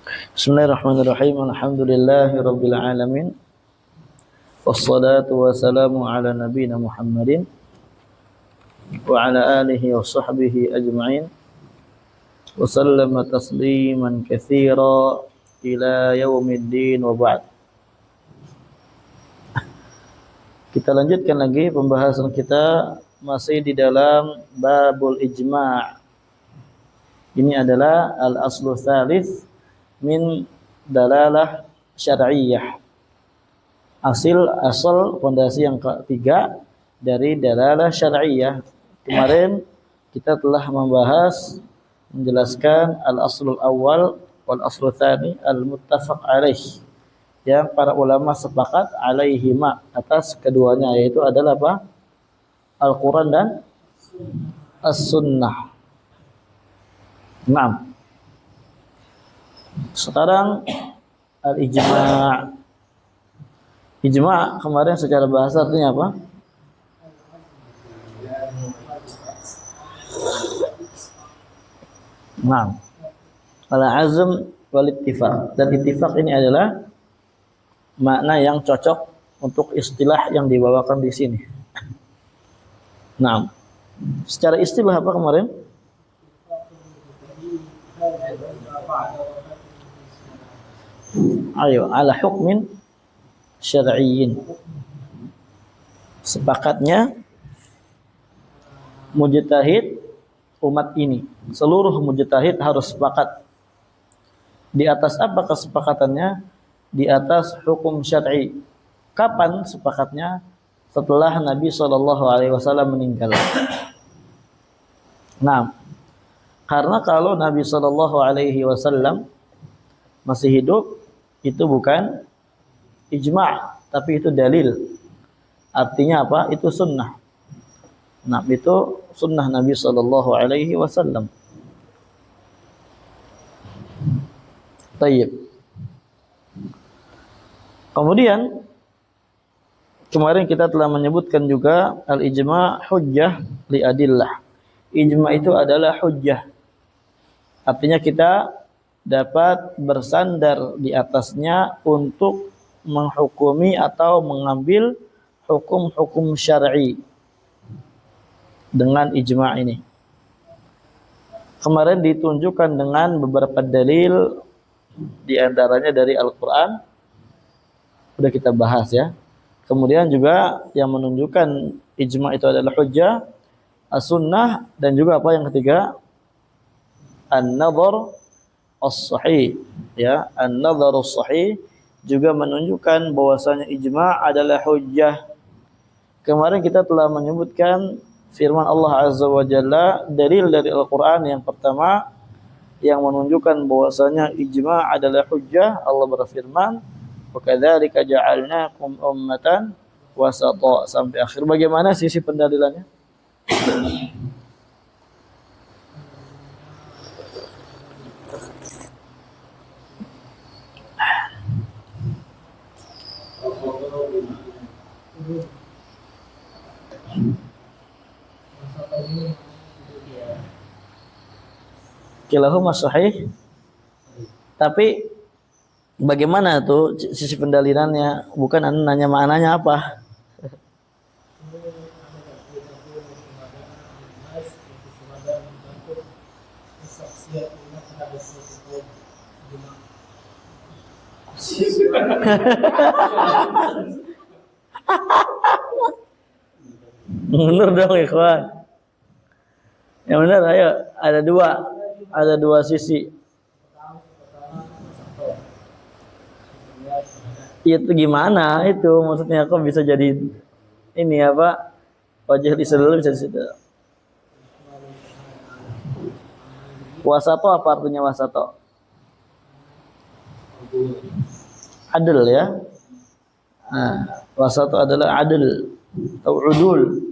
Bismillahirrahmanirrahim. Alhamdulillahirabbil alamin. Wassalatu wassalamu ala nabiyyina Muhammadin wa ala alihi wa sahbihi ajma'in. Wa sallama tasliman katsira ila yaumiddin wa ba'd. Kita lanjutkan lagi pembahasan kita masih di dalam babul ijma'. Ini adalah al-aslu tsalits min dalalah syar'iyyah. Asal fondasi yang ketiga dari dalalah syar'iyyah. Kemarin kita telah menjelaskan al-aslul awal wal aslul tsani al-muttafaq alaih, yang para ulama sepakat alaihima, atas keduanya, yaitu adalah apa? Al-Quran dan As-Sunnah. Nah, sekarang al-ijma'. Ijma' kemarin secara bahasa artinya apa? Nah, al-azm wal ittifaq. Dan ittifaq ini adalah makna yang cocok untuk istilah yang dibawakan di sini. Nah, secara istilah apa kemarin? Ayo, ala hukmin syar'iyyin. Sepakatnya mujtahid umat ini, seluruh mujtahid harus sepakat. Di atas apa kesepakatannya? Di atas hukum syar'i. Kapan sepakatnya? Setelah Nabi SAW meninggal. Nah, karena kalau Nabi SAW masih hidup, itu bukan ijma', tapi itu dalil. Artinya apa? Itu sunnah. Nah, itu sunnah Nabi SAW. Tayyib. Kemudian kemarin kita telah menyebutkan juga al-ijma' hujjah li adillah. Ijma' itu adalah hujjah. Artinya kita dapat bersandar di atasnya untuk menghukumi atau mengambil hukum-hukum syar'i dengan ijma' ini. Kemarin ditunjukkan dengan beberapa dalil, di antaranya dari Al-Quran, sudah kita bahas ya. Kemudian juga yang menunjukkan ijma' itu adalah hujjah, as-sunnah, dan juga apa yang ketiga? An-nadhar as-sahih, ya. An-nadhar as-sahih juga menunjukkan bahwasanya ijma' adalah hujjah. Kemarin kita telah menyebutkan firman Allah Azza wa Jalla, dalil dari Al-Qur'an yang pertama yang menunjukkan bahwasanya ijma' adalah hujjah. Allah berfirman, "Wa kadzalika ja'alnakum ummatan wasata," sampai akhir. Bagaimana sisi pendalilannya? Kilahuma sahih. Tapi bagaimana tuh sisi pendalilannya? Bukan anda nanya maknanya apa. Mundur dong ikhwan. Yang benar, ayo. Ada dua sisi. Itu gimana itu? Maksudnya kok bisa jadi ini apa? Wajah istidlal bisa di situ. Wasato apa artinya wasato? Adil ya. Nah, wasato adalah adil atau udul.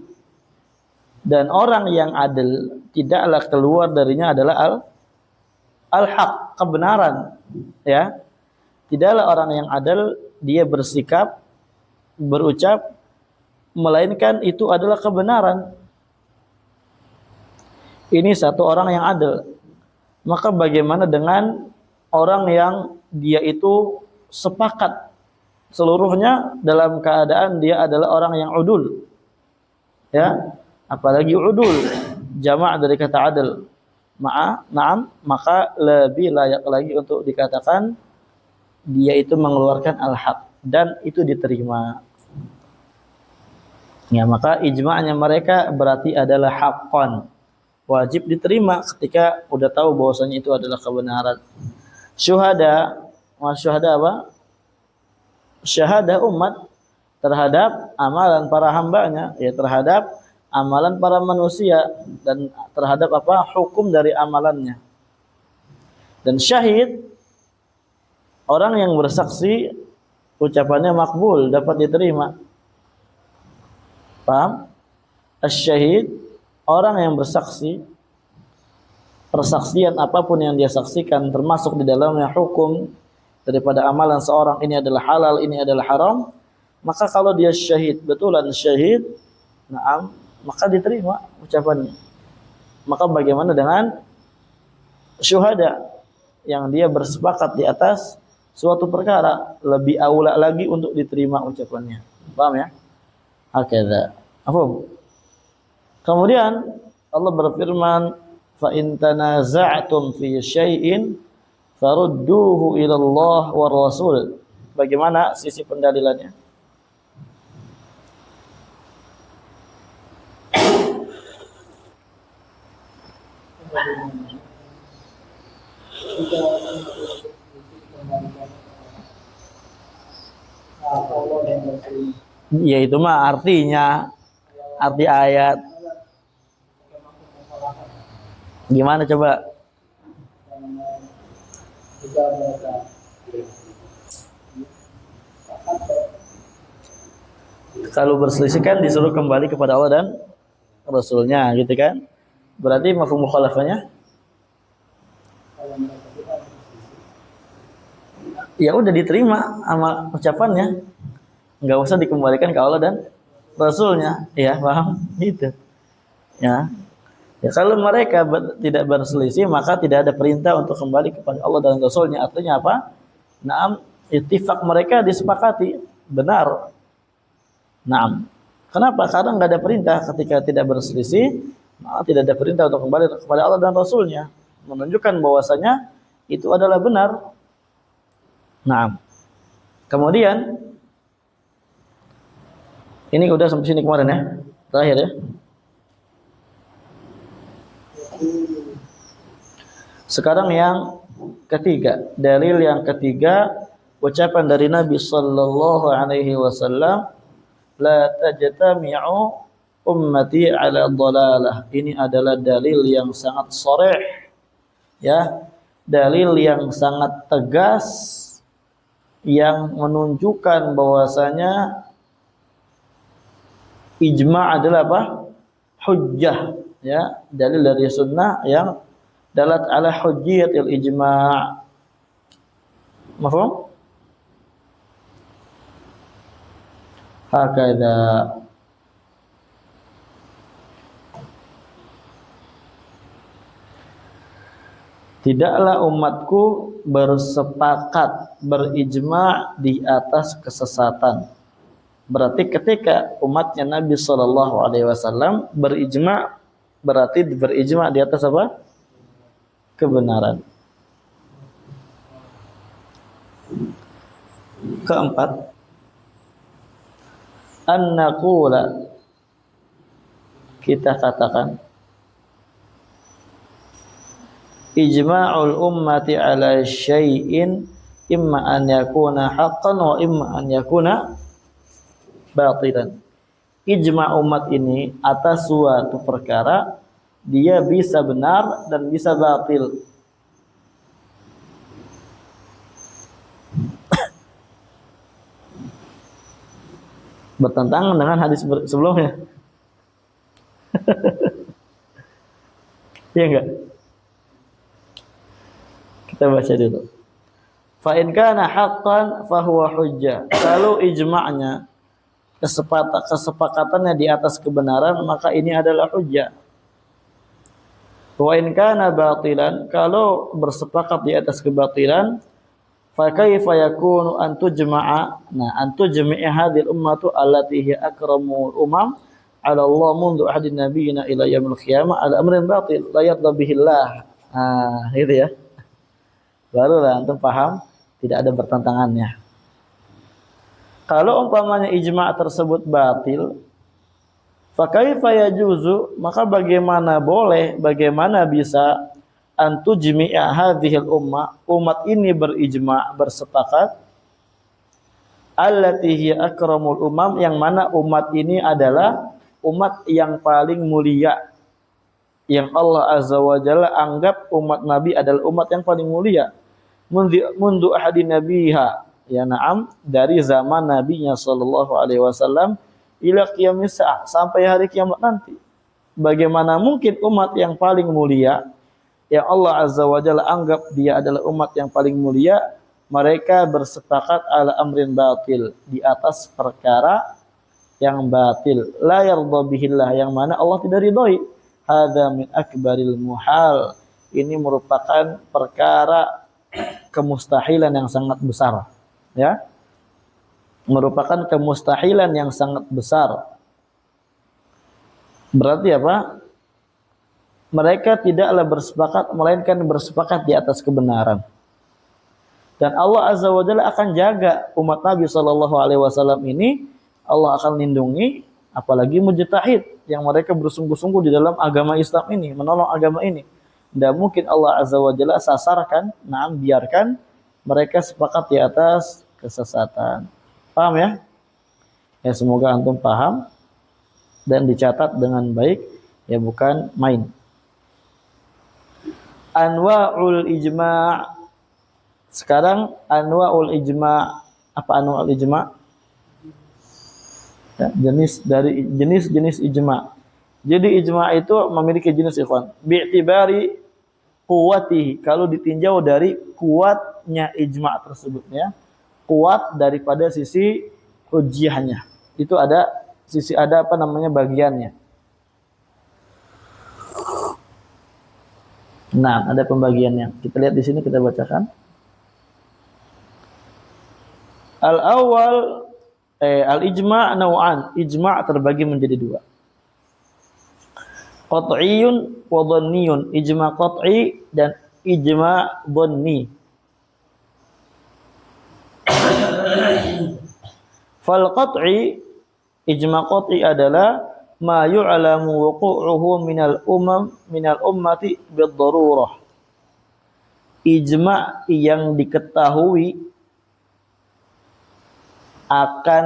Dan orang yang adil tidaklah keluar darinya adalah al-haq, kebenaran, ya. Tidaklah orang yang adil dia bersikap, berucap, melainkan itu adalah kebenaran. Ini satu orang yang adil. Maka bagaimana dengan orang yang dia itu sepakat seluruhnya dalam keadaan dia adalah orang yang udul. Ya, apalagi udul jamak dari kata adil. Na'am, maka lebih layak lagi untuk dikatakan dia itu mengeluarkan al-haq dan itu diterima. Ya, maka ijma'nya mereka berarti adalah haqqan. Wajib diterima ketika udah tahu bahwasanya itu adalah kebenaran. Syuhada, syuhada apa? Syahadah umat terhadap amalan para hambanya, ya terhadap amalan para manusia dan terhadap apa hukum dari amalannya. Dan syahid orang yang bersaksi ucapannya makbul, dapat diterima. Paham? Asy-syahid orang yang bersaksi, persaksian apapun yang dia saksikan termasuk di dalamnya hukum daripada amalan seorang, ini adalah halal, ini adalah haram, maka kalau dia syahid, betulan syahid, na'am, maka diterima ucapannya. Maka bagaimana dengan syuhada yang dia bersepakat di atas suatu perkara, lebih aula lagi untuk diterima ucapannya. Paham ya? Hakadha. Apa? Kemudian Allah berfirman, fa in tanaza'tum fi syai'in farudduhu ila Allah war Rasul. Bagaimana sisi pendalilannya? Ya itu mah artinya, arti ayat. Gimana coba? Kalau berselisih kan disuruh kembali kepada Allah dan Rasulnya, gitu kan? Berarti mafhum mukhalafahnya ya udah diterima sama ucapannya, nggak usah dikembalikan ke Allah dan Rasulnya, ya paham? Gitu. Ya, ya kalau mereka tidak berselisih maka tidak ada perintah untuk kembali kepada Allah dan Rasulnya. Artinya apa? Naam, ittifaq mereka disepakati benar. Naam. Kenapa? Karena nggak ada perintah ketika tidak berselisih, maka tidak ada perintah untuk kembali kepada Allah dan Rasulnya, menunjukkan bahwasanya itu adalah benar. Naam. Kemudian ini udah sampai sini kemarin ya, terakhir ya. Sekarang yang ketiga, dalil yang ketiga, ucapan dari Nabi sallallahu alaihi wasallam, la tajtami'u ummati ala dhalalah. Ini adalah dalil yang sangat sharih, ya, dalil yang sangat tegas yang menunjukkan bahwasanya ijma' adalah apa? Hujjah, ya, dalil dari sunnah yang dalat ala hujjiyatil ijma'. Mafhum? Hakadha. Tidaklah umatku bersepakat berijma' di atas kesesatan. Berarti ketika umatnya Nabi sallallahu alaihi wasallam berijma', berarti berijma' di atas apa? Kebenaran. Keempat, an naqula, kita katakan ijma'ul ummati ala syai'in imma an yakuna haqqan wa imma an yakuna batilan. Ijma' umat ini atas suatu perkara dia bisa benar dan bisa batil. Bertentangan dengan hadis sebelumnya. Iya enggak? Kita baca dulu. Fa in kana haqqan fa huwa hujjah. Kalau ijma'nya, kesepakatannya di atas kebenaran, maka ini adalah hujjah. Wa in kana batilan, kalau bersepakat di atas kebatilan, fa kaifa yakunu an tujma'a, nah an tujmi'a hadhil ummatu allati hiya akramul umam ala Allah mundu ahadin nabiyina ila yaumil qiyamah ala amrin batil la yardha bihi Allah. Nah, gitu ya. Barulah antum paham tidak ada bertentangannya. Kalau umpamanya ijma' tersebut batil, fa kaifa yajuzu, maka bagaimana boleh, bagaimana bisa antu jami'a hadhil ummah, umat ini berijma', bersepakat, allati hiya akramul umam, yang mana umat ini adalah umat yang paling mulia, yang Allah Azza wa Jalla anggap umat Nabi adalah umat yang paling mulia. Mundu ahadin nabiha, ya na'am, dari zaman nabinya sallallahu alaihi wasallam ila qiyamis sa'ah, sampai hari kiamat nanti. Bagaimana mungkin umat yang paling mulia, yang Allah Azza wa Jalla anggap dia adalah umat yang paling mulia, mereka bersepakat ala amrin batil, di atas perkara yang batil, la yardha bihillah, yang mana Allah tidak ridhoi. Hadza min akbaril muhal, ini merupakan perkara kemustahilan yang sangat besar, ya, merupakan kemustahilan yang sangat besar. Berarti apa? Mereka tidaklah bersepakat, melainkan bersepakat di atas kebenaran. Dan Allah Azza wa Jalla akan jaga umat Nabi Shallallahu Alaihi Wasallam ini. Allah akan lindungi, apalagi mujtahid yang mereka bersungguh-sungguh di dalam agama Islam ini, menolong agama ini. Tidak mungkin Allah Azza wa Jalla sasarkan, biarkan mereka sepakat di atas kesesatan. Paham ya? Ya, semoga antum paham dan dicatat dengan baik, ya, bukan main. Anwa'ul ijma'. Sekarang anwa'ul ijma'. Apa anwa'ul ijma'? Ya, jenis-jenis ijma'. Jadi ijma' itu memiliki jenis, ikhwan. Bi'tibari quwwatihi, kalau ditinjau dari kuatnya ijma' tersebut, ya. Kuat daripada sisi hujjahnya. Itu ada sisi, ada apa namanya, bagiannya. Nah, ada pembagiannya. Kita lihat di sini, kita bacakan. Al-awwal al-ijma' naw'an. Ijma' terbagi menjadi dua. Qat'iyun wa dhanniyun. Ijma' qat'i dan ijma' dhanni. Fal qat'i, ijma' qat'i adalah ma yu'lamu wuqu'uhu minal ummati bid-darurah. Ijma' yang diketahui akan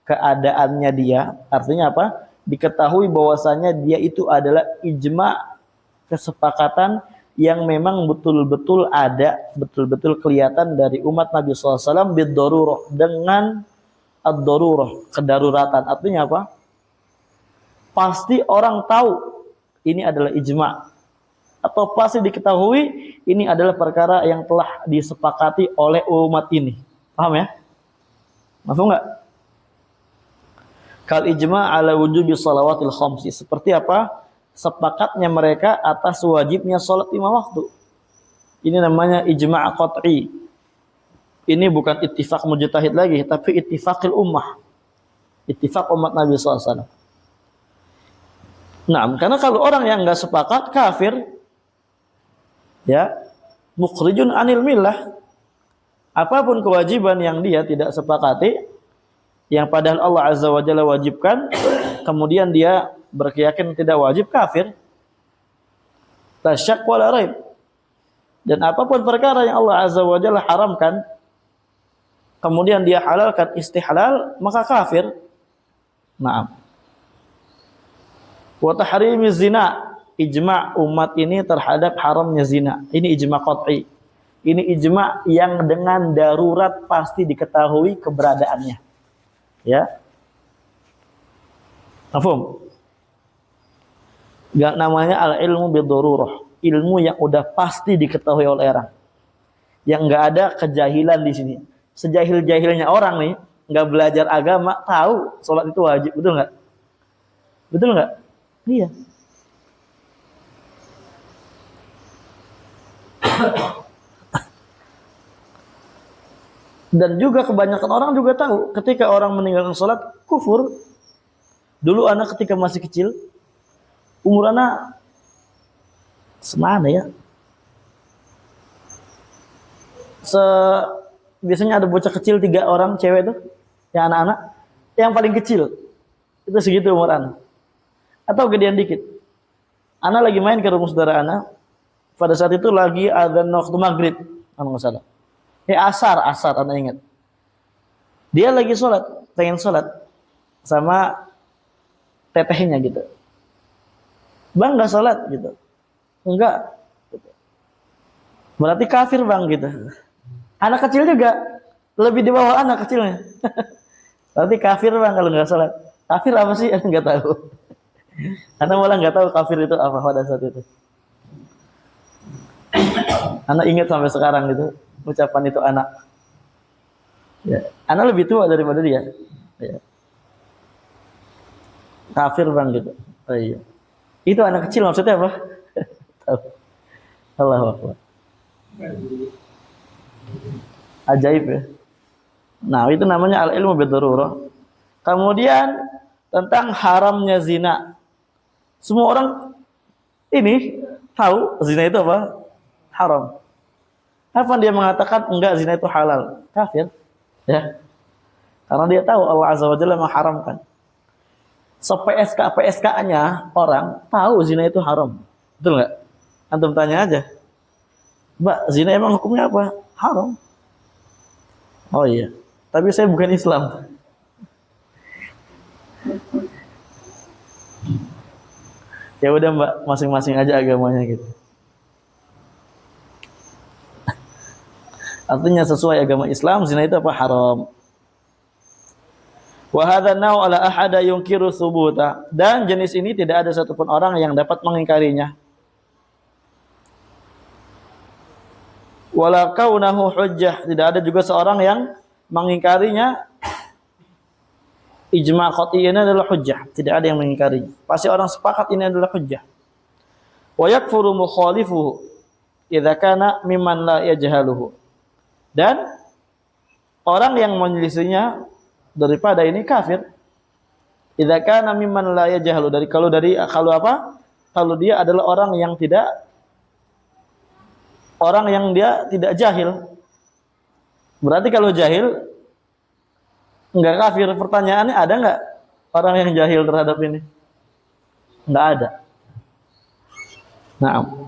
keadaannya dia, artinya apa? Diketahui bahwasanya dia itu adalah ijma', kesepakatan yang memang betul-betul ada, betul-betul kelihatan dari umat Nabi SAW bid-darurah, dengan ad-darurah, kedaruratan. Artinya apa? Pasti orang tahu ini adalah ijma', atau pasti diketahui ini adalah perkara yang telah disepakati oleh umat ini. Paham ya? Maksud enggak? Kal ijma' ala wujubi shalawatil khamsi. Seperti apa? Sepakatnya mereka atas wajibnya salat 5 waktu. Ini namanya ijma' qat'i. Ini bukan ittifaq mujtahid lagi, tapi ittifaqil ummah. Ittifaq umat Nabi SAW. Nah, karena kalau orang yang enggak sepakat, kafir, ya, mukhrijun anil millah. Apapun kewajiban yang dia tidak sepakati, yang padahal Allah Azza wa Jalla wajibkan, kemudian dia berkeyakinan tidak wajib, kafir. La syak wa la raib. Dan apapun perkara yang Allah Azza wa Jalla haramkan, kemudian dia halalkan istihlal, maka kafir. Naam. Wa tahrimiz zina, ijma' umat ini terhadap haramnya zina. Ini ijma' qat'i. Ini ijma' yang dengan darurat pasti diketahui keberadaannya. Ya. Paham? Gak namanya al-ilmu bid-darurah. Ilmu yang udah pasti diketahui oleh orang. Yang enggak ada kejahilan di sini. Sejahil-jahilnya orang nih, enggak belajar agama, tahu salat itu wajib, betul enggak? Betul enggak? Iya. Dan juga kebanyakan orang juga tahu ketika orang meninggalkan sholat kufur. Dulu anak ketika masih kecil, umur anak semana ya? Biasanya ada bocah kecil 3 orang cewek tuh, yang anak-anak, yang paling kecil itu segitu umur anak. Atau gedean dikit. Anak lagi main ke rumah saudara anak. Pada saat itu lagi adzan waktu maghrib, kalau nggak salah. Asar anak ingat. Dia lagi sholat, pengen sholat sama tetehnya gitu. Bang nggak sholat gitu. Enggak. Berarti kafir bang gitu. Anak kecil juga lebih di bawah anak kecilnya. Berarti kafir bang kalau nggak sholat. Kafir apa sih? Nggak tahu. Anak malah nggak tahu kafir itu apa pada saat itu. Anak ingat sampai sekarang gitu ucapan itu anak. Ya, anak lebih tua daripada dia. Ya. Kafir bang gitu. Oh, iya. Itu anak kecil maksudnya apa? Tahu. Allahu Akbar. Ajaib ya. Nah, itu namanya al-ilmu bid-darurah. Kemudian tentang haramnya zina. Semua orang ini tahu zina itu apa? Haram. Apa dia mengatakan enggak zina itu halal? Kafir. Ya. Karena dia tahu Allah Azza wa Jalla mengharamkan. PSK-nya orang tahu zina itu haram. Betul enggak? Antum tanya aja. Mbak, zina emang hukumnya apa? Haram. Oh iya. Tapi saya bukan Islam. Ya udah Mbak, masing-masing aja agamanya gitu. Artinya sesuai agama Islam, zina itu apa? Haram. Wa hadza naw' ala ahada yunkiru thubuta. Dan jenis ini tidak ada satupun orang yang dapat mengingkarinya. Wala kaunahu hujjah. Tidak ada juga seorang yang mengingkarinya. Ijma' qat'i ini adalah hujjah. Tidak ada yang mengingkari. Pasti orang sepakat ini adalah hujjah. Wa yakfuru mukhalifuhu idza kana mimman la yajhaluhu. Dan orang yang menyelisihinya daripada ini kafir. Idza kana mimman la yajhalu. Kalau apa? Kalau dia adalah orang yang dia tidak jahil. Berarti kalau jahil enggak kafir. Pertanyaannya ada enggak orang yang jahil terhadap ini? Enggak ada. Naam.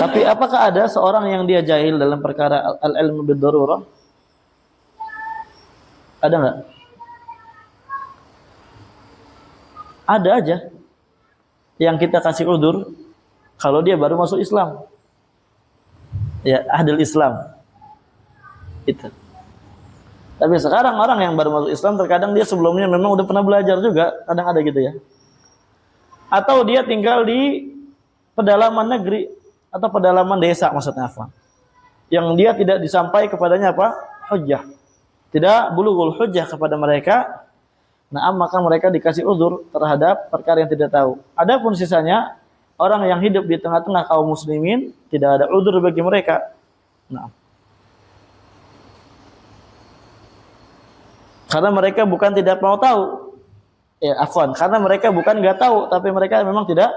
Tapi apakah ada seorang yang dia jahil dalam perkara al-ilmu bid-darurah? Ada enggak? Ada aja yang kita kasih udzur kalau dia baru masuk Islam. Ya, ahlul Islam. Itu. Tapi sekarang orang yang baru masuk Islam terkadang dia sebelumnya memang udah pernah belajar juga, kadang ada gitu ya. Atau dia tinggal di pedalaman negeri atau pedalaman desa maksudnya apa? Yang dia tidak disampaikan kepadanya apa? Hujjah. Tidak bulughul hujjah kepada mereka. Nah, maka mereka dikasih udzur terhadap perkara yang tidak tahu. Adapun sisanya orang yang hidup di tengah-tengah kaum muslimin tidak ada udzur bagi mereka. Nah. Karena mereka bukan tidak mau tahu. Karena mereka bukan enggak tahu, tapi mereka memang tidak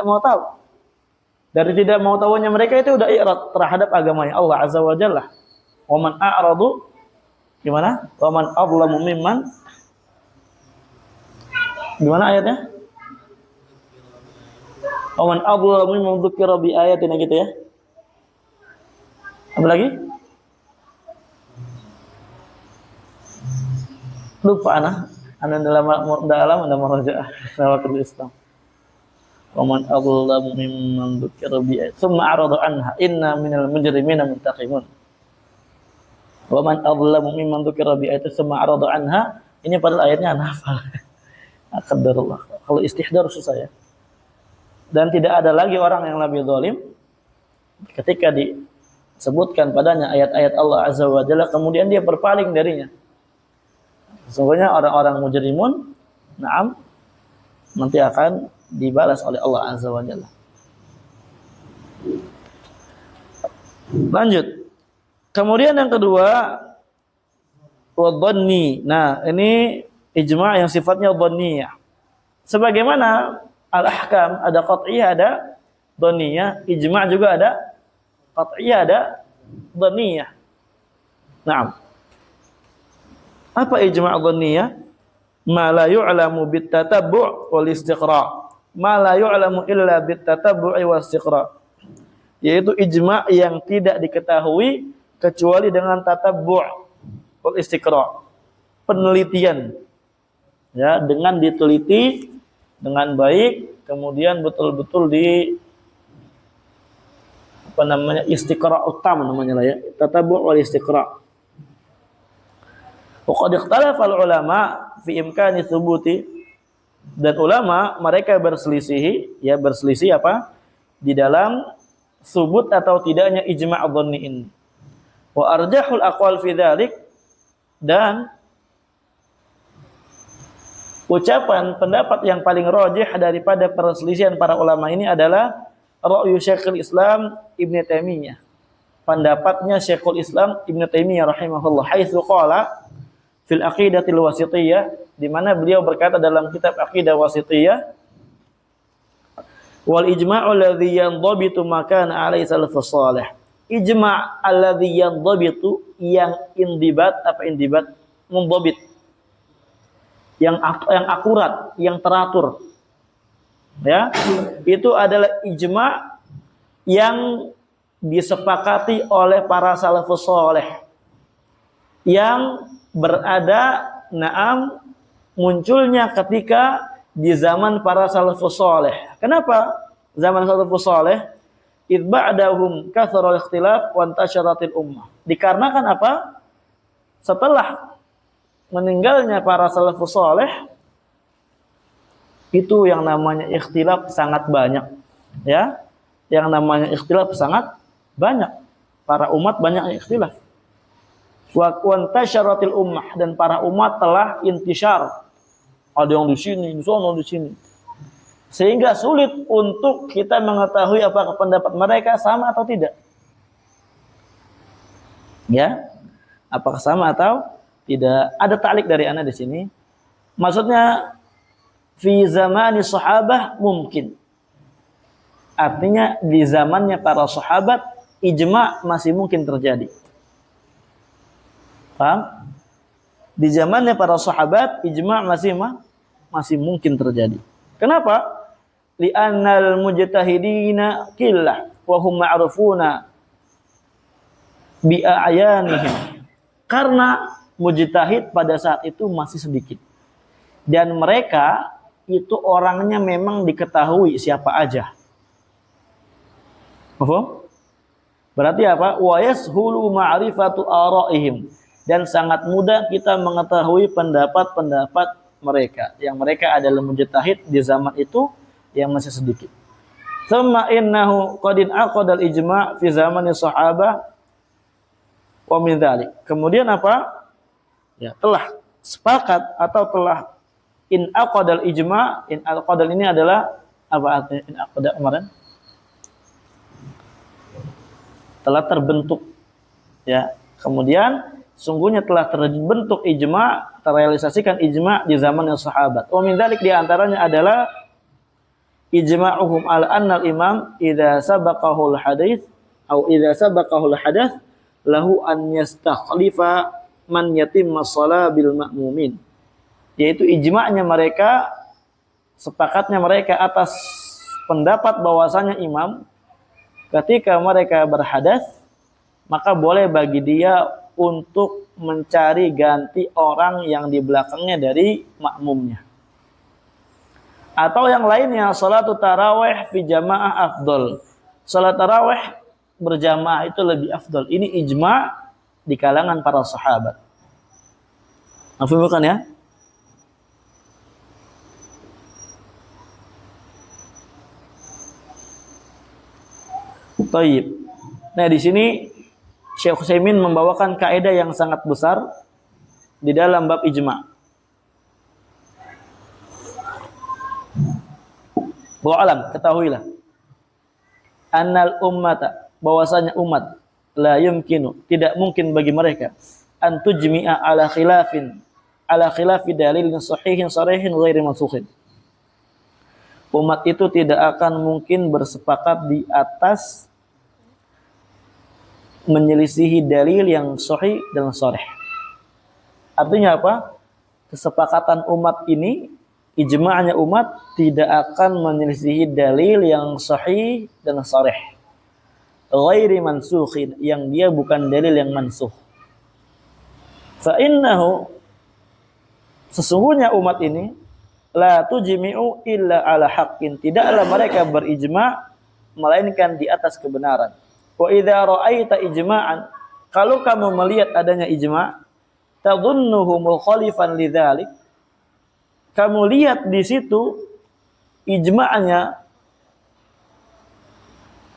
mau tahu. Dari tidak mau tahunya mereka itu udah i'rad terhadap agamanya Allah Azza wa Jalla. Wa man a'radu gimana? Wa man adlamu mimman gimana ayatnya? Wa man adlamu mimman dzukira bi ayatina gitu ya. Apa lagi? Lupa ana dalam ada merajaah nawakil Islam. Wa man adlamu mimman dzukira bi ayatina tsumma arada anha inna minal mujrimina muntaqimun. Wa man adlamu mimman dzukira bi ayatina tsumma arada anha. Ini padahal ayatnya ana hafal. Qadarullah. Kalau istihdar susah ya. Dan tidak ada lagi orang yang lebih zalim ketika sebutkan padanya ayat-ayat Allah Azza wa Jalla, kemudian dia berpaling darinya. Sesungguhnya orang-orang mujrimun, na'am, nanti akan dibalas oleh Allah Azza wa Jalla. Lanjut. Kemudian yang kedua, wadhanni. Nah, ini ijma' yang sifatnya dhanniyah. Sebagaimana al-ahkam ada qat'iyah, ada dhanniyah, ijma' juga ada qat'iyah, ada dhanniyah. Naam. Apa ijma' dhanniyah? Ma la yu'lamu bit-tatabbu' wal istiqra'. Ma la yu'lamu illa bit-tatabbu'i wal istiqra'. Yaitu ijma' yang tidak diketahui kecuali dengan tatabbu' wal istiqra'. Penelitian. Ya, dengan diteliti dengan baik, kemudian betul-betul di istiqra' utama namanya lah ya, tatabbu' wal istiqra'. Wa qad ikhtalafa al-ulama fi imkani thubuti, dan ulama mereka berselisih apa? Di dalam subut atau tidaknya ijma' dhanni ini. Wa arjahul aqwal fi dzalik, dan ucapan pendapat yang paling rajih daripada perselisihan para ulama ini adalah ra'yu Syekhul Islam Ibnu Taimiyah. Pendapatnya Syekhul Islam Ibnu Taimiyah rahimahullah, haitsu qala fil aqidatil wasithiyah, di mana beliau berkata dalam kitab Aqidah Wasithiyah, wal ijma'u alladhi yanzabitu makana alaihi salafus salih. Ijma' alladhi yanzabitu, yang indibat, apa indibat? Mundhabit. Yang akurat, yang teratur. Ya, itu adalah ijma' yang disepakati oleh para salafus salih, yang berada munculnya ketika di zaman para salafus salih. Kenapa zaman salafus salih? Id ba'dahum kathrul ikhtilaf wa intasyaratil ummah. Dikarenakan apa? Setelah meninggalnya para salafus salih, itu yang namanya ikhtilaf sangat banyak. Ya, yang namanya ikhtilaf sangat banyak. Para umat banyak ikhtilaf. Wa intasyaratil ummah, dan para umat telah intisyar. Ada yang di sini, di sana, di sini. Sehingga sulit untuk kita mengetahui apakah pendapat mereka sama atau tidak. Ya, apakah sama atau tidak? Ada ta'liq dari ana di sini. Maksudnya fi zamani sahabah mungkin. Artinya di zamannya para sahabat ijma' masih mungkin terjadi. Paham? Di zamannya para sahabat ijma' masih mungkin terjadi. Kenapa? Li'annal mujtahidina qillah wa hum ma'rufuna bi'ayanihim. Karena mujtahid pada saat itu masih sedikit. Dan mereka itu orangnya memang diketahui siapa aja. Paham? Berarti apa? Wa yashulu ma'rifatu ara'ihim. Dan sangat mudah kita mengetahui pendapat-pendapat mereka. Yang mereka adalah mujtahid di zaman itu yang masih sedikit. Thumma innahu qadin aqadal ijma' fi zamani sahabah wa min dzalik. Kemudian apa? Ya, telah sepakat atau telah in aqadal ijma', in aqadal ini adalah apa artinya in aqada kemarin? Telah terbentuk. Ya, kemudian sungguhnya telah terbentuk ijma', terrealisasikan ijma' di zaman sahabat. Wa min dzalik, di antaranya adalah ijma'uhum ala anna al-imam idza sabaqahu al-hadits atau idza sabaqahu al-hadath lahu an yastakhlifa man yatimma shalah bil ma'mumin. Yaitu ijma'nya mereka, sepakatnya mereka atas pendapat bahwasanya imam ketika mereka berhadas, maka boleh bagi dia untuk mencari ganti orang yang di belakangnya dari makmumnya. Atau yang lainnya, salatu tarawih fi jamaah afdol. Salat tarawih berjamaah itu lebih afdol. Ini ijma' di kalangan para sahabat. Mafhum bukan ya? Baik. Nah, di sini Syekh Utsaimin membawakan kaidah yang sangat besar di dalam bab ijma'. Wa'alam, ketahuilah annal ummata, bahwasanya umat, la yumkinu, tidak mungkin bagi mereka, an tujmi'a ala khilafi dalilin sahihin sarihin ghairi mansukhin. Umat itu tidak akan mungkin bersepakat di atas menyelisihi dalil yang sahih dan sharih. Artinya apa? Kesepakatan umat ini, ijma'nya umat tidak akan menyelisihi dalil yang sahih dan sharih, ghairi mansukhin, yang dia bukan dalil yang mansukh. Fa innahu, sesungguhnya umat ini, la tujmi'u illa ala haqqin, tidaklah mereka berijma' melainkan di atas kebenaran. Wa idza ra'aita ijma'an, kalau kamu melihat adanya ijma', tadhunnuhu mukhalifan lidzalik, kamu lihat di situ ijma'nya,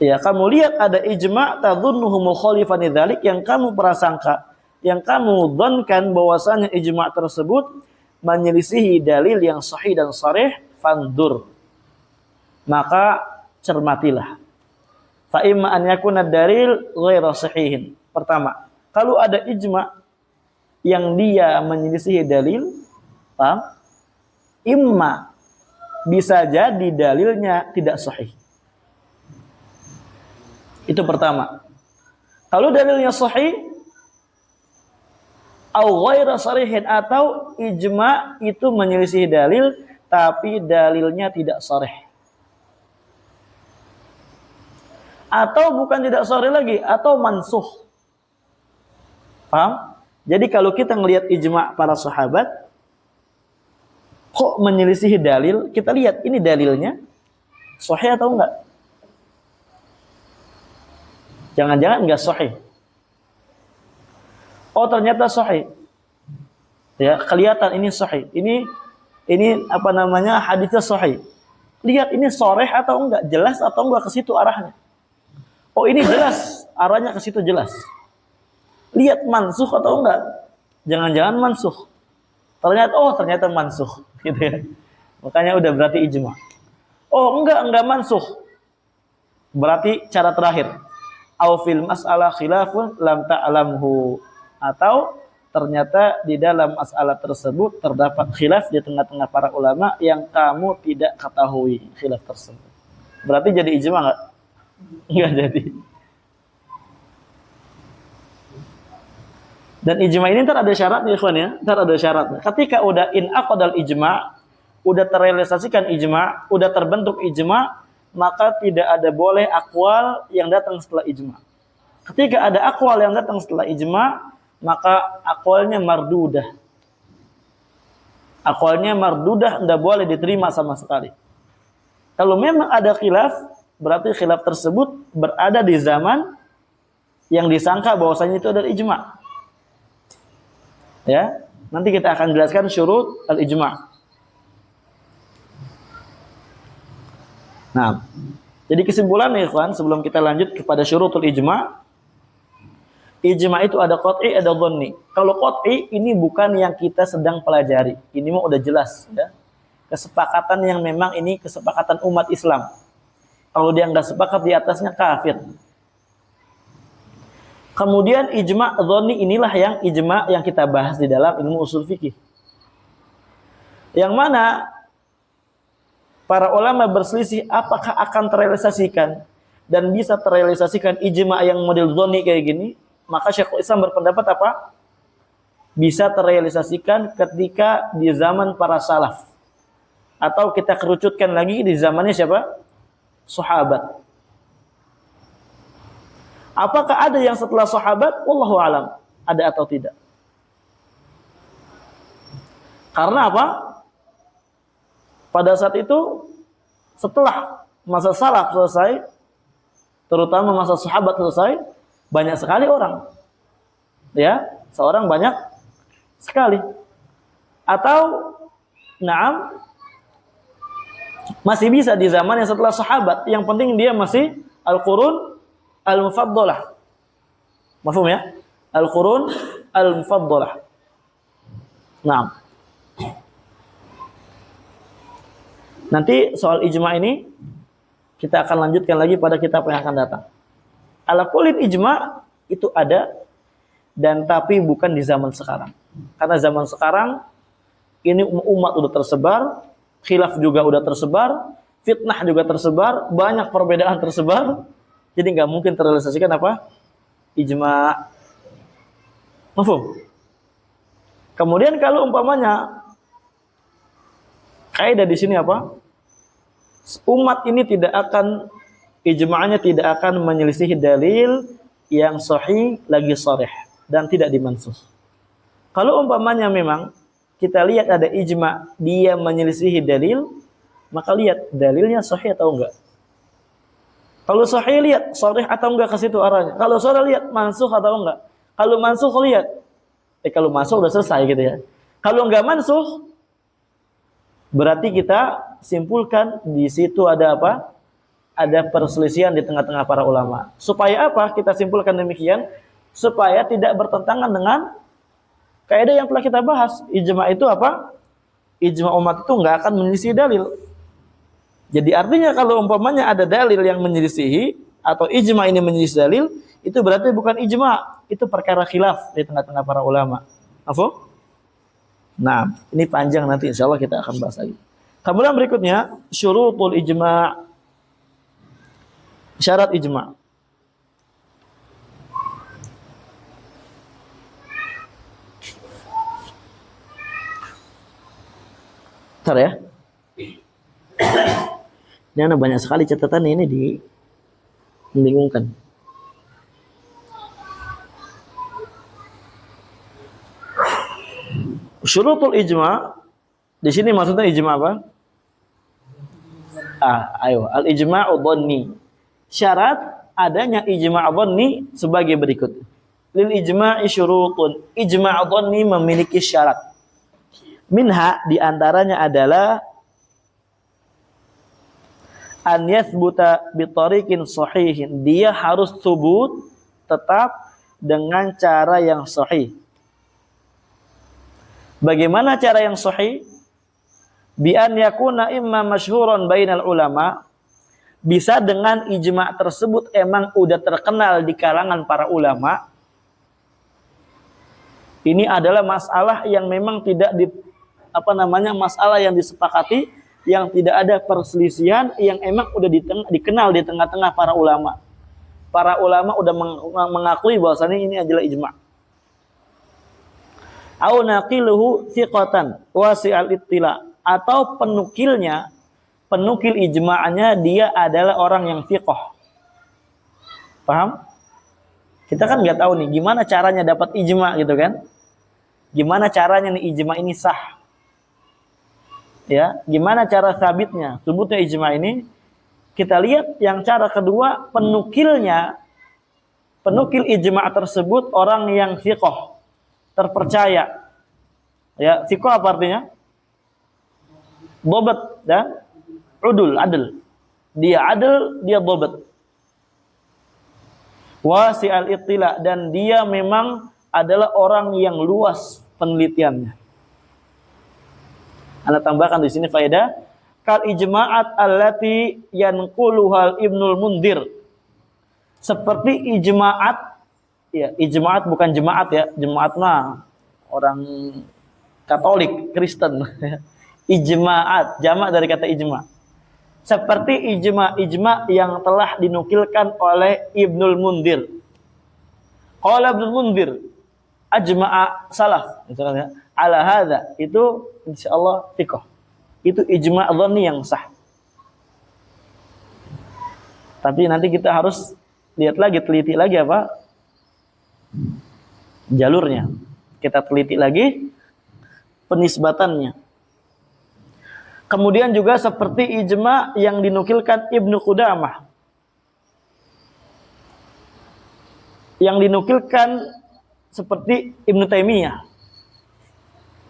ya, kamu lihat ada ijma', tadhunnuhu mukhalifan lidzalik, yang kamu prasangka, yang kamu dzankan bahwasanya ijma' tersebut menyelisihi dalil yang sahih dan sharih, fandur, maka cermatilah. Fa imma an yakuna dalil ghairu sahihin. Pertama, kalau ada ijma' yang dia menyelisihi dalil, paham? Imma, bisa jadi dalilnya tidak sahih. Itu pertama. Kalau dalilnya sahih, au ghairu sarihin, atau ijma' itu menyelisihi dalil tapi dalilnya tidak sharih. Atau bukan tidak sharih lagi, atau mansukh. Paham? Jadi kalau kita melihat ijma' para sahabat kok menyelisihi dalil, kita lihat ini dalilnya sahih atau enggak. Jangan-jangan enggak sahih. Oh, ternyata sahih. Ya, kelihatan ini sahih. Ini apa namanya? Hadisnya sahih. Lihat ini sharih atau enggak, jelas atau enggak ke situ arahnya. Oh, ini jelas, arahnya ke situ jelas. Lihat mansukh atau enggak. Jangan-jangan mansukh. Ternyata mansukh, gitu ya. Makanya udah berarti ijma'. Oh, enggak mansukh. Berarti cara terakhir, au fil mas'alah khilafun lam ta'lamhu, atau ternyata di dalam masalah tersebut terdapat khilaf di tengah-tengah para ulama yang kamu tidak ketahui khilaf tersebut. Berarti jadi ijma' enggak? Enggak jadi. Dan ijma' ini ntar ada syaratnya, ikhwan ya. Ntar ada syaratnya. Ketika udah inaqadal ijma', udah terrealisasikan ijma', udah terbentuk ijma', maka tidak ada boleh akwal yang datang setelah ijma'. Ketika ada akwal yang datang setelah ijma', maka akwalnya mardudah. Akwalnya mardudah, tidak boleh diterima sama sekali. Kalau memang ada khilaf, berarti khilaf tersebut berada di zaman yang disangka bahwasanya itu adalah ijma'. Ya, nanti kita akan jelaskan syurut al-ijma'. Nah, jadi kesimpulannya ikhwan, sebelum kita lanjut kepada syurutul ijma', ijma' itu ada qat'i, ada dhanni. Kalau qat'i ini bukan yang kita sedang pelajari. Ini mah udah jelas ya. Kesepakatan yang memang ini kesepakatan umat Islam. Kalau dia enggak sepakat di atasnya kafir. Kemudian ijma' dhanni, inilah yang ijma' yang kita bahas di dalam ilmu usul fikih. Yang mana para ulama berselisih apakah akan terrealisasikan dan bisa terrealisasikan ijma' yang model dhanni kayak gini. Maka Syekhul Islam berpendapat apa? Bisa terrealisasikan ketika di zaman para salaf. Atau kita kerucutkan lagi di zamannya siapa? Sahabat. Apakah ada yang setelah sahabat? Wallahu alam, ada atau tidak. Karena apa? Pada saat itu setelah masa salaf selesai, terutama masa sahabat selesai, banyak sekali orang. Ya, seorang banyak sekali. Atau masih bisa di zaman yang setelah sahabat, yang penting dia masih al-qurun al-mufaddalah. Mafhum ya? Al-qurun al-mufaddalah. Nah, nanti soal ijma ini kita akan lanjutkan lagi pada kitab yang akan datang. Ala kullin ijma itu ada, dan tapi bukan di zaman sekarang. Karena zaman sekarang ini umat udah tersebar, khilaf juga udah tersebar, fitnah juga tersebar, banyak perbedaan tersebar. Jadi nggak mungkin terrealisasikan apa? Ijma. Mafhum? Kemudian kalau umpamanya kaidah di sini apa? Umat ini tidak akan, ijma'nya tidak akan menyelisihi dalil yang sahih lagi sharih dan tidak dimansuh. Kalau umpamanya memang kita lihat ada ijma' dia menyelisihi dalil, maka lihat dalilnya sahih atau enggak. Kalau sahih lihat sharih atau enggak, ke situ arahnya. Kalau sharih lihat mansuh atau enggak. Kalau mansuh lihat kalau mansuh udah selesai gitu ya. Kalau enggak mansuh, berarti kita simpulkan di situ ada apa? Ada perselisihan di tengah-tengah para ulama. Supaya apa? Kita simpulkan demikian, supaya tidak bertentangan dengan kaidah yang telah kita bahas. Ijma itu apa? Ijma umat itu enggak akan menyelisih dalil. Jadi artinya kalau umpamanya ada dalil yang menyelisihi atau ijma ini menyelisih dalil, itu berarti bukan ijma, itu perkara khilaf di tengah-tengah para ulama. Apa? Nah, ini panjang, nanti insyaallah kita akan bahas lagi. Kemudian berikutnya syurutul ijma'. Syarat ijma'. Bentar ya. Ini ada banyak sekali catatan ini membingungkan. Syurutul ijma', di sini maksudnya ijma' apa? Ayo, al-ijma'u dhanni. Syarat adanya ijma' dhanni sebagai berikut. Lil ijma'i syurutun. Ijma' dhanni memiliki syarat. Minha, di antaranya adalah an yathbuta bi tariqin sahihin. Dia harus tsubut, tetap dengan cara yang sahih. Bagaimana cara yang sahih? Bi an yakuna imma masyhuran bainal ulama. Bisa dengan ijma' tersebut emang udah terkenal di kalangan para ulama. Ini adalah masalah yang memang tidak masalah yang disepakati, yang tidak ada perselisihan, yang emang udah dikenal di tengah-tengah para ulama. Para ulama udah mengakui bahwasanya ini adalah ijma'. Au naqiluhu thiqatan wasi'al ittila, atau penukil ijma'nya dia adalah orang yang thiqah. Paham? Kita kan nggak tahu nih gimana caranya dapat ijma' gitu kan? Gimana caranya nih ijma' ini sah? Ya, gimana cara sabitnya, sebutnya ijma' ini? Kita lihat yang cara kedua, penukil ijma' tersebut orang yang thiqah, terpercaya. Ya, thiqah apa artinya? Dhabat dan udul, adil. Dia adil, dia dhabat. Wasi'al ittila, dan dia memang adalah orang yang luas penelitiannya. Anda tambahkan di sini faedah, kal ijma'at allati yanquluhal Ibnul Mundhir. Seperti ijma'at, ya, ijma'at bukan jemaat ya. Jemaat mah orang Katolik, Kristen. Ijma'at, jamak dari kata ijma'. Seperti ijma' yang telah dinukilkan oleh Ibnul Mundhir. Qala Ibnul Mundhir, ajma'a salaf, misalnya, ala hadza, itu insyaallah thiqah. Itu ijma' dhanni yang sah. Tapi nanti kita harus lihat lagi, teliti lagi apa? Jalurnya. Kita teliti lagi penisbatannya. Kemudian juga seperti ijma' yang dinukilkan Ibnu Qudamah. Yang dinukilkan seperti Ibnu Taimiyah.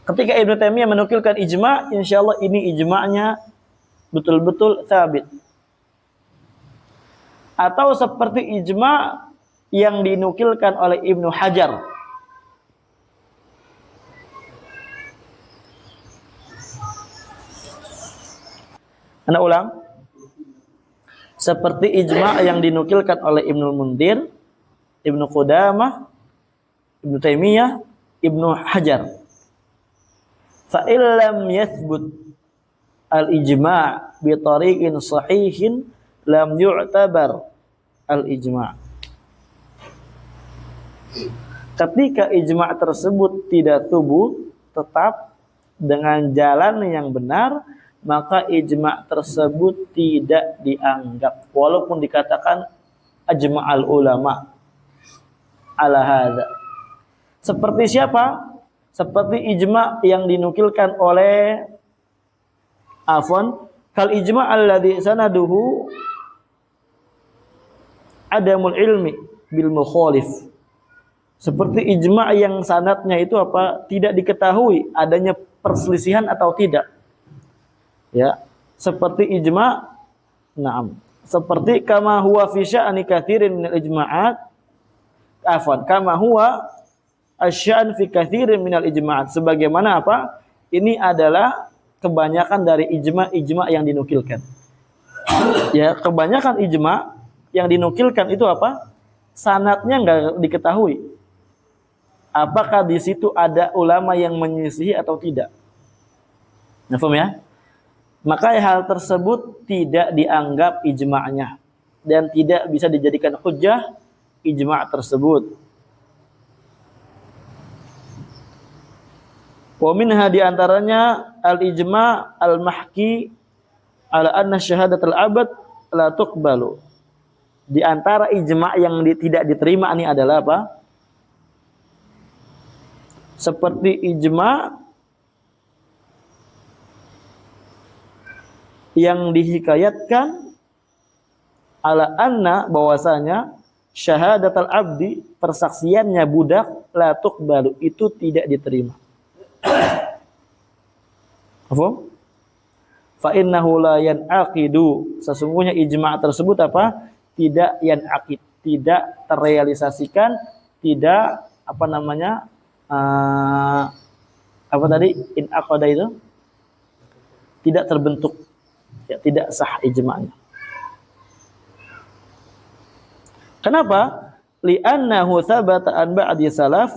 Ketika Ibnu Taimiyah menukilkan ijma', insyaallah ini ijma'nya betul-betul sabit. Atau seperti ijma' yang dinukilkan oleh Ibnu Hajar. Anda ulang. Seperti ijma' yang dinukilkan oleh Ibnu Mundir, Ibnu Qudamah, Ibnu Taimiyah, Ibnu Hajar. Fa illam yathbut al-ijma' bi tariqin sahihin lam yu'tabar al-ijma'. Ketika ijma' tersebut tidak thubut, tetap dengan jalan yang benar, maka ijma' tersebut tidak dianggap walaupun dikatakan ajma'al ulama ala hadza. Seperti siapa? Seperti ijma' yang dinukilkan oleh kal ijma' alladhi sanaduhu adamul ilmi bil mukhalif. Seperti ijma' yang sanadnya itu apa? Tidak diketahui adanya perselisihan atau tidak. Ya, seperti ijma', na'am. Seperti kama huwa fi sya'ni katsirin minal ijma'at. Kama huwa asy-sya'n fi katsirin minal ijma'at. Sebagaimana apa? Ini adalah kebanyakan dari ijma' yang dinukilkan. Ya, kebanyakan ijma' yang dinukilkan itu apa? Sanadnya enggak diketahui. Apakah di situ ada ulama yang menyelisihi atau tidak? Nah, paham ya? Maka hal tersebut tidak dianggap ijma'nya dan tidak bisa dijadikan hujjah ijma' tersebut. Wa minha di antaranya al-ijma' al-mahki ala anna syahadatul abad la tuqbalu. Di antara ijma' yang tidak diterima ini adalah apa? Seperti ijma' yang dihikayatkan ala anna bahwasanya syahadatul abdi, persaksiannya budak, la tuqbalu, itu tidak diterima. Apa? Fa innahu la yanaqidu, sesungguhnya ijma' tersebut apa? Tidak yanaqid, tidak terrealisasikan, tidak apa namanya? Apa tadi? Inaqada itu? Tidak terbentuk. Ya, tidak sah ijma'nya. Kenapa? Li'annahu thabata an ba'di salaf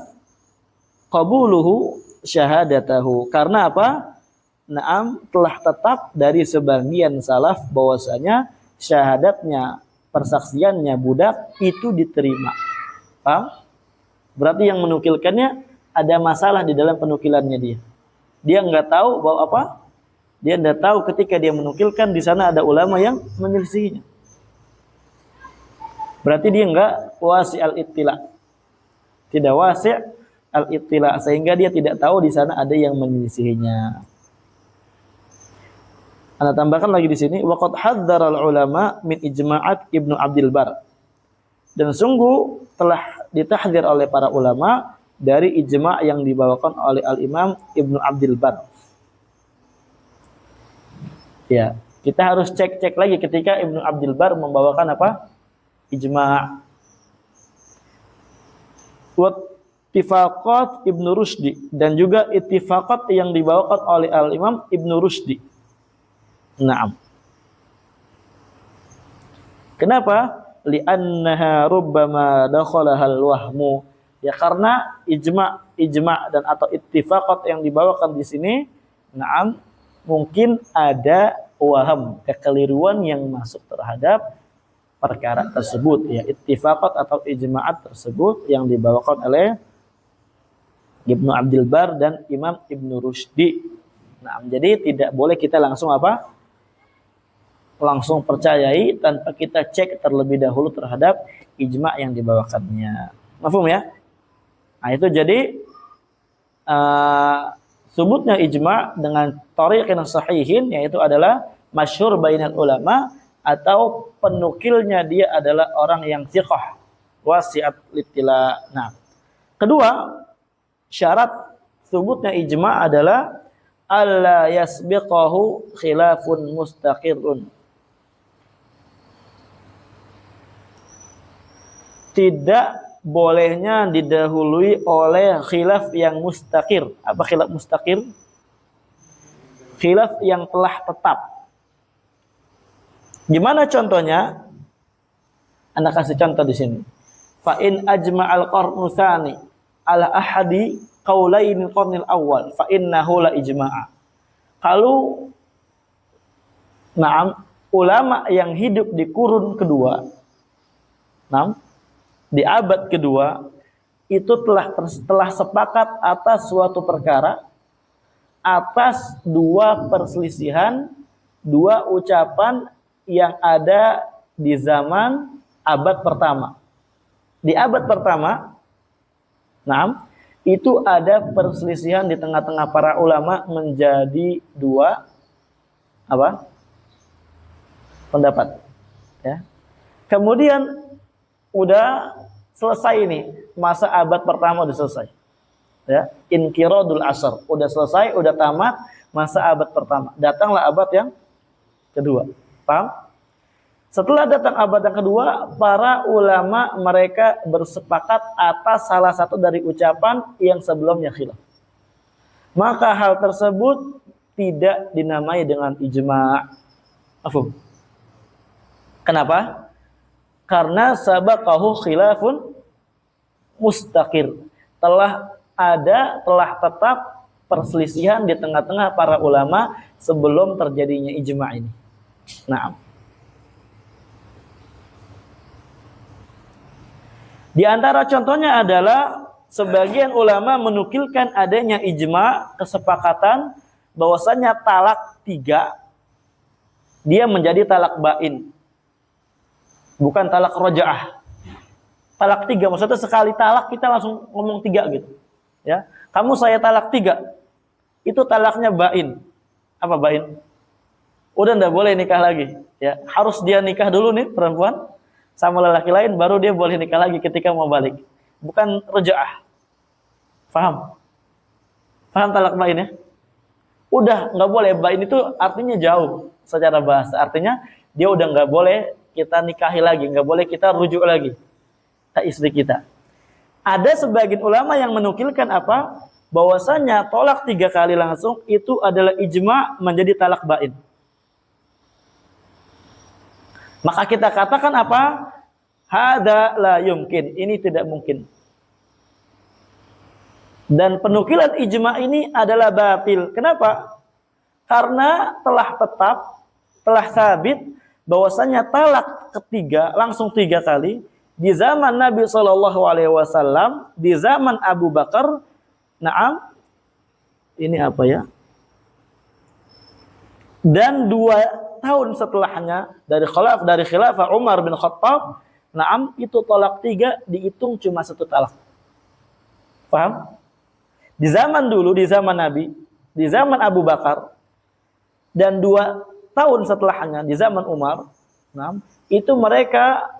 qabuluhu syahadatahu. Karena apa? Naam, telah tetap dari sebagian salaf bahwasanya syahadatnya, persaksiannya budak itu diterima. Paham? Berarti yang menukilkannya ada masalah di dalam penukilannya dia. Dia enggak tahu bahwa apa? Dia tidak tahu ketika dia menukilkan di sana ada ulama yang menyelisihinya. Berarti dia enggak wasi' al-ittila. Tidak wasi' al-ittila, sehingga dia tidak tahu di sana ada yang menyelisihinya. Anda tambahkan lagi di sini waqad hadzara al-ulama min ijma'at Ibnu Abdul Bar. Dan sungguh telah ditahdzir oleh para ulama dari ijma' yang dibawakan oleh Al-Imam Ibnu Abdul Bar. Ya, kita harus cek lagi ketika Ibnu Abdul Bar membawakan apa? Ijma'. Wa ittifaqat Ibnu Rushdi, dan juga ittifaqat yang dibawakan oleh Al-Imam Ibnu Rushdi. Naam. Kenapa? Li'annaha rubbama dakhalahal wahmu. Ya, karena ijma' dan atau ittifaqat yang dibawakan di sini, naam, mungkin ada waham, kekeliruan yang masuk terhadap perkara tersebut, ya, ittifaqat atau ijma'at tersebut yang dibawakan oleh Ibnu Abdul Bar dan Imam Ibnu Rushdi. Nah, jadi tidak boleh kita langsung apa? Langsung percayai tanpa kita cek terlebih dahulu terhadap ijma' yang dibawakannya. Mafhum ya? Nah, itu jadi subutnya ijma' dengan thariqin sahihin, yaitu adalah masyhur bainal ulama, atau penukilnya dia adalah orang yang thiqah wasi'at littila. Nah, kedua syarat subutnya ijma' adalah alla yasbiqahu khilafun mustaqirrun. tidak bolehnya didahului oleh khilaf yang mustaqir. Apa khilaf mustaqir? Khilaf yang telah tetap. Gimana contohnya? Anda kasih contoh di sini. Fa in ajma'al qarnu tsani ala ahadi qaulain qarnil awal fa innahu la ijma'a. Kalau ulama yang hidup di kurun kedua, di abad kedua, itu telah sepakat atas suatu perkara, atas dua perselisihan, dua ucapan yang ada di zaman abad pertama. Di abad pertama, itu ada perselisihan di tengah-tengah para ulama menjadi dua pendapat. Ya. Kemudian udah selesai ini, masa abad pertama udah selesai. Ya, inqiradul asr, udah selesai, udah tamat masa abad pertama. Datanglah abad yang kedua. Paham? Setelah datang abad yang kedua, para ulama mereka bersepakat atas salah satu dari ucapan yang sebelumnya khilaf. Maka hal tersebut tidak dinamai dengan ijma'. Afum. Kenapa? Karena sabaqahu khilafun mustaqir. Telah tetap perselisihan di tengah-tengah para ulama sebelum terjadinya ijma' ini. Naam. Di antara contohnya adalah sebagian ulama menukilkan adanya ijma', kesepakatan bahwasanya talak 3 dia menjadi talak bain. Bukan talak raja'ah. Talak 3 maksudnya sekali talak kita langsung ngomong 3 gitu. Ya. Kamu saya talak 3. Itu talaknya bain. Apa bain? Udah enggak boleh nikah lagi, ya. Harus dia nikah dulu nih perempuan sama lelaki lain baru dia boleh nikah lagi ketika mau balik. Bukan raja'ah. Paham? Paham talak bain ya? Udah enggak boleh. Bain itu artinya jauh secara bahasa. Artinya dia udah enggak boleh kita nikahi lagi, enggak boleh kita rujuk lagi istri kita. Ada sebagian ulama yang menukilkan apa? Bahwasanya tolak 3 kali langsung itu adalah ijma' menjadi talak bain. Maka kita katakan apa? Hada la yumkin. Ini tidak mungkin. Dan penukilan ijma' ini adalah batil. Kenapa? Karena telah sabit bahwasanya talak ketiga langsung 3 kali di zaman Nabi SAW, di zaman Abu Bakar. Ini apa ya? Dan 2 tahun setelahnya dari khilafah Umar bin Khattab, itu talak 3 dihitung cuma 1 talak. Paham? Di zaman dulu, di zaman Nabi, di zaman Abu Bakar, dan 2 tahun setelahnya di zaman Umar, itu mereka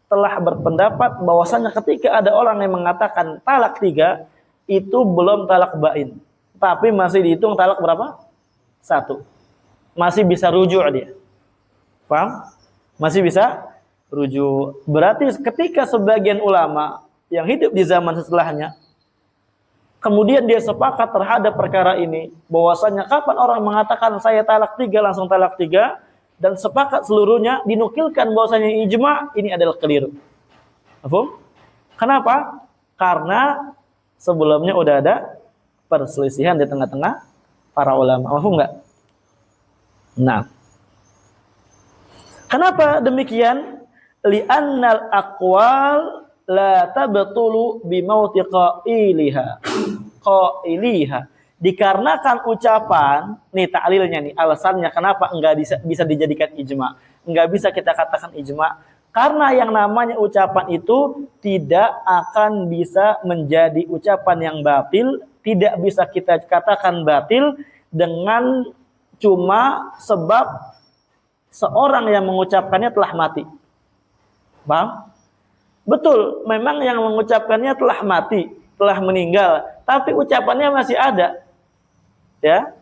telah berpendapat bahwasanya ketika ada orang yang mengatakan talak 3 itu belum talak bain, tapi masih dihitung talak berapa? 1. Masih bisa rujuk dia. Paham? Masih bisa rujuk. Berarti ketika sebagian ulama yang hidup di zaman setelahnya kemudian dia sepakat terhadap perkara ini, bahwasanya kapan orang mengatakan saya talak 3 langsung talak 3, dan sepakat seluruhnya, dinukilkan bahwasanya ijma', ini adalah keliru. Paham? Kenapa? Karena sebelumnya udah ada perselisihan di tengah-tengah para ulama. Paham enggak? Nah, kenapa demikian? Li'annal aqwal la tabtulu bimauti qailiha. Dikarenakan ucapan, nih taklilnya nih, alasannya kenapa enggak bisa dijadikan ijma'. Enggak bisa kita katakan ijma'. Karena yang namanya ucapan itu tidak akan bisa menjadi ucapan yang batil, tidak bisa kita katakan batil dengan cuma sebab seorang yang mengucapkannya telah mati. Paham? Betul, memang yang mengucapkannya telah mati, telah meninggal, tapi ucapannya masih ada. Ya.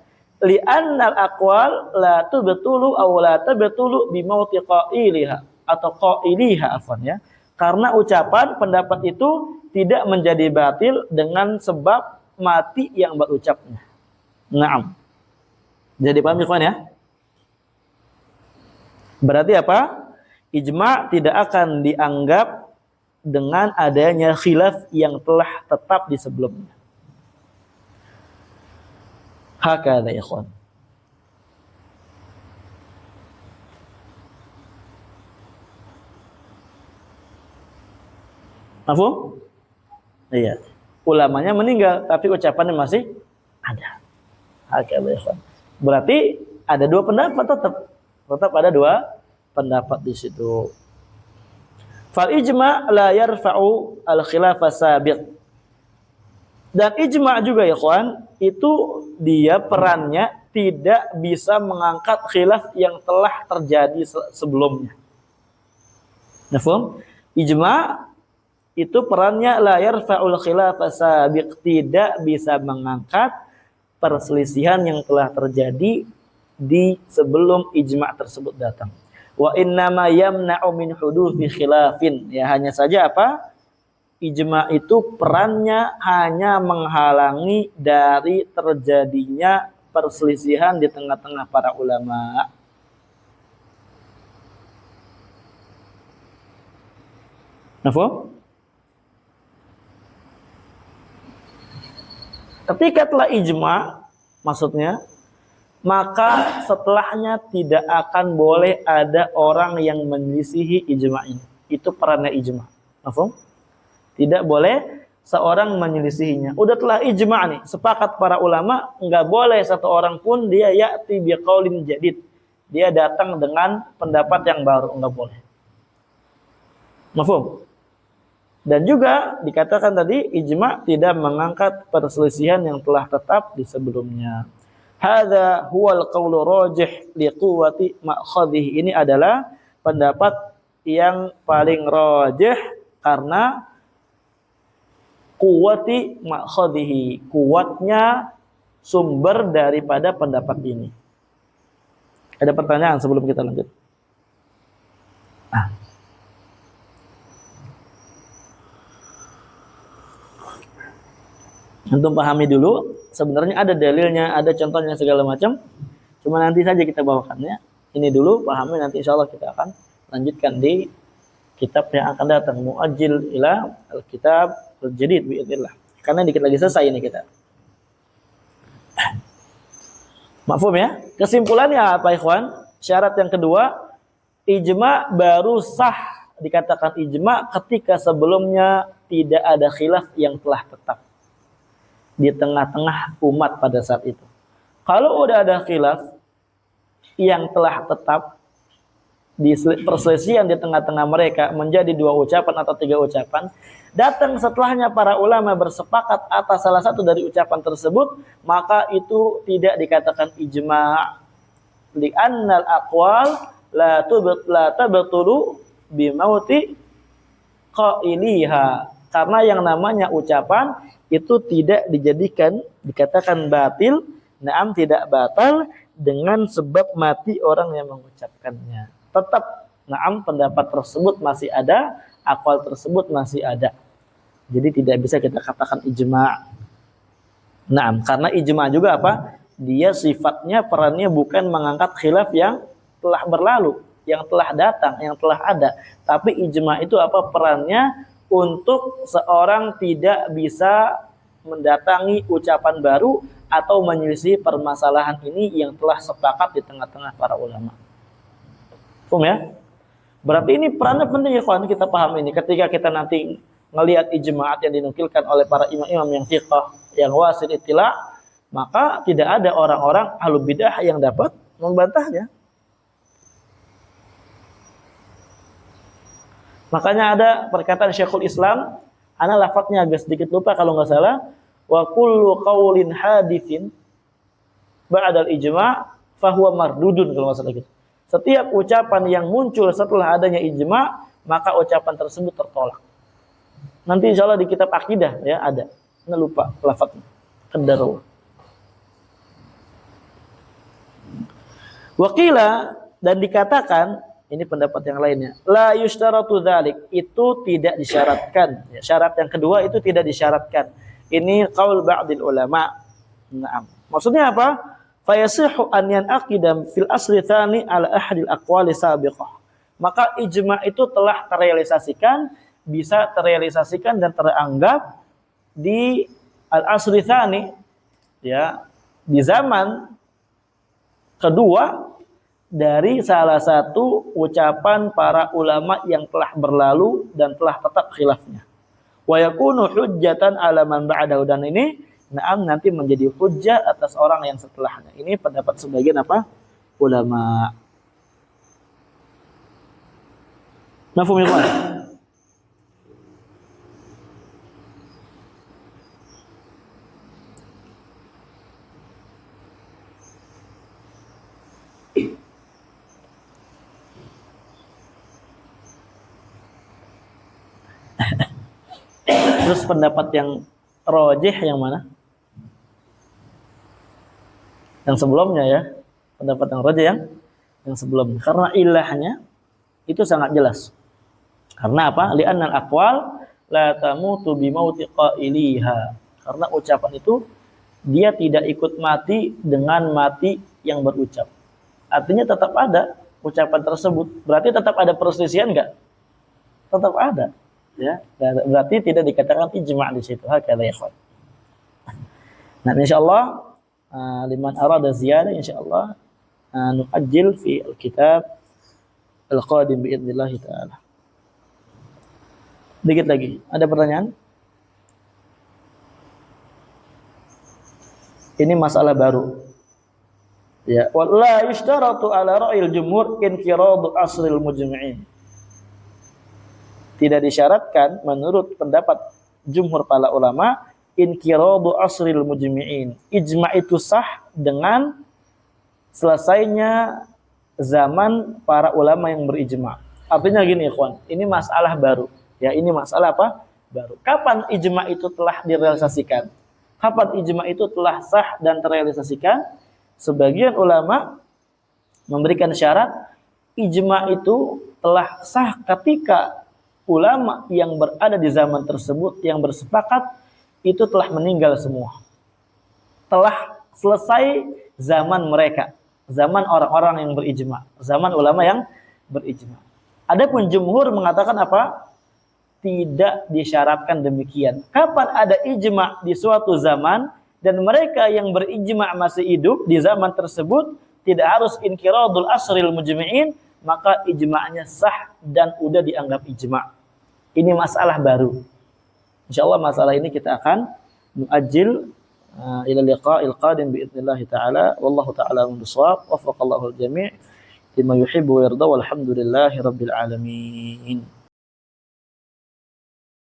Li'annal aqwal la tubtulu aw la tabtulu bi mauti qailiha atau qailiha afwan ya. Karena ucapan pendapat itu tidak menjadi batil dengan sebab mati yang berucapnya. Naam. Jadi paham ikhwan ya? Berarti apa? Ijma' tidak akan dianggap dengan adanya khilaf yang telah tetap di sebelumnya. Hakadha ikhwan. Mafhum? Iya. Ulamanya meninggal tapi ucapannya masih ada. Hakadha ikhwan. Berarti ada dua pendapat tetap. Tetap ada dua pendapat di situ. Fal ijma' la yarfa'u al khilaf sabiq. Dan ijma' juga ya kawan, itu dia perannya tidak bisa mengangkat khilaf yang telah terjadi sebelumnya. Nafhum? Ijma' itu perannya la yarfa'ul khilaf sabiq, tidak bisa mengangkat perselisihan yang telah terjadi di sebelum ijma' tersebut datang. Wa innama yamna'u min huduthi khilafin. Ya hanya saja apa? Ijma' itu perannya hanya menghalangi dari terjadinya perselisihan di tengah-tengah para ulama. Nafhum? Ketika telah ijma', maksudnya maka setelahnya tidak akan boleh ada orang yang menyelisihi ijma' ini. Itu perannya ijma'. Mafhum? Tidak boleh seorang menyelisihinya. Udah telah ijma' nih, sepakat para ulama, enggak boleh satu orang pun dia ya'ti biqaulin jadid. Dia datang dengan pendapat yang baru, enggak boleh. Mafhum? Dan juga dikatakan tadi ijma' tidak mengangkat perselisihan yang telah tetap di sebelumnya. Hadza huwal qaulu rajih liquwwati ma'khadhihi. Ini adalah pendapat yang paling rajih karena quwwati ma'khadhihi, kuatnya sumber daripada pendapat ini. Ada pertanyaan sebelum kita lanjut? Antum pahami dulu, sebenarnya ada dalilnya, ada contohnya segala macam. Cuma nanti saja kita bawakannya. Ini dulu pahami, nanti insyaallah kita akan lanjutkan di kitab yang akan datang, Mu'ajjil ila al-kitab al-jadid biidznillah. Karena dikit lagi selesai ini kita. Mafhum ya? Kesimpulannya apa ikhwan? Syarat yang kedua, ijma' baru sah dikatakan ijma' ketika sebelumnya tidak ada khilaf yang telah tetap di tengah-tengah umat pada saat itu. Kalau udah ada khilaf yang telah tetap di perselisihan di tengah-tengah mereka menjadi 2 ucapan atau 3 ucapan, datang setelahnya para ulama bersepakat atas salah satu dari ucapan tersebut, maka itu tidak dikatakan ijma'. Li'annal aqwal la tabtulu bimauti qailiha. Karena yang namanya ucapan itu tidak dikatakan batil, naam tidak batal dengan sebab mati orang yang mengucapkannya. Tetap naam pendapat tersebut masih ada, aqwal tersebut masih ada. Jadi tidak bisa kita katakan ijma'. Naam, karena ijma' juga apa? Dia sifatnya perannya bukan mengangkat khilaf yang telah berlalu, yang telah datang, yang telah ada. Tapi ijma' itu apa perannya? Untuk seorang tidak bisa mendatangi ucapan baru atau menyelisih permasalahan ini yang telah sepakat di tengah-tengah para ulama. Paham ya? Berarti ini perannya penting ya kawan, kita paham ini. Ketika kita nanti melihat ijma'at yang dinukilkan oleh para imam-imam yang fiqh, yang wasil ittila', maka tidak ada orang-orang ahlul bidah yang dapat membantahnya. Makanya ada perkataan Syekhul Islam, ana lafadznya agak sedikit lupa kalau nggak salah, wa kullu qaulin haditsin ba'dal ijma' fahuwa mardudun, kalau nggak salah gitu. Setiap ucapan yang muncul setelah adanya ijma', maka ucapan tersebut tertolak. Nanti insyaallah di kitab akidah ya ada. Ana lupa lafadznya. Qadarullah. Wa qila, dan dikatakan Ini pendapat yang lainnya. La yushtaratu dzalik, itu tidak disyaratkan. Ya, syarat yang kedua itu tidak disyaratkan. Ini qaul ba'dil ulama. Naam. Maksudnya apa? Fayasihu an yanaqida fil asli tsani ala ahadil aqwali sabiqah. Maka ijma itu telah terrealisasikan, bisa terrealisasikan dan teranggap di al-asri tsani, ya, di zaman kedua dari salah satu ucapan para ulama yang telah berlalu dan telah tetap khilafnya. Wa yakunu hujjatan ala man ba'dahu, dan ini nanti menjadi hujjah atas orang yang setelahnya. Ini pendapat sebagian apa? Ulama. Mafhum ya, Pak? Terus pendapat yang rajih yang mana? Yang sebelumnya ya. Pendapat yang rajih yang sebelumnya. Karena ilahnya itu sangat jelas. Karena apa? Li'annal aqwal la tamutu bi mauti qailiha. Karena ucapan itu dia tidak ikut mati dengan mati yang berucap. Artinya tetap ada ucapan tersebut. Berarti tetap ada perselisihan enggak? Tetap ada. Ya, berarti tidak dikatakan ijma' di situ. Hakala ya ikhwan. Nah, insyaallah liman arada ziyadah insyaallah nuajjil fi al-kitab al-qadim bi idznillah taala. Dikit lagi. Ada pertanyaan? Ini masalah baru. Ya, wala yushtaratu ala ra'il jumhur infiradu asril mujmi'in. Tidak disyaratkan menurut pendapat jumhur para ulama inkiradu asril mujmi'in. Ijma' itu sah dengan selesainya zaman para ulama yang berijma'. Artinya gini ikhwan, ini masalah baru. Ya, ini masalah apa? Baru. Kapan ijma' itu telah direalisasikan? Kapan ijma' itu telah sah dan terrealisasikan? Sebagian ulama memberikan syarat ijma' itu telah sah ketika ulama yang berada di zaman tersebut yang bersepakat itu telah meninggal semua. Telah selesai zaman mereka, zaman orang-orang yang berijma', zaman ulama yang berijma'. Adapun jumhur mengatakan apa? Tidak disyaratkan demikian. Kapan ada ijma' di suatu zaman dan mereka yang berijma' masih hidup di zaman tersebut, tidak harus inkiradul asril mujmi'in, maka ijma'nya sah dan udah dianggap ijma'. Ini masalah baru. Insyaallah masalah ini kita akan nuajjil ila liqa'il qadim bi idznillah taala. Wallahu taala bisawab. Waffaqallahu al-jami' lima yuhibbu wa yarda. Walhamdulillahi rabbil alamin.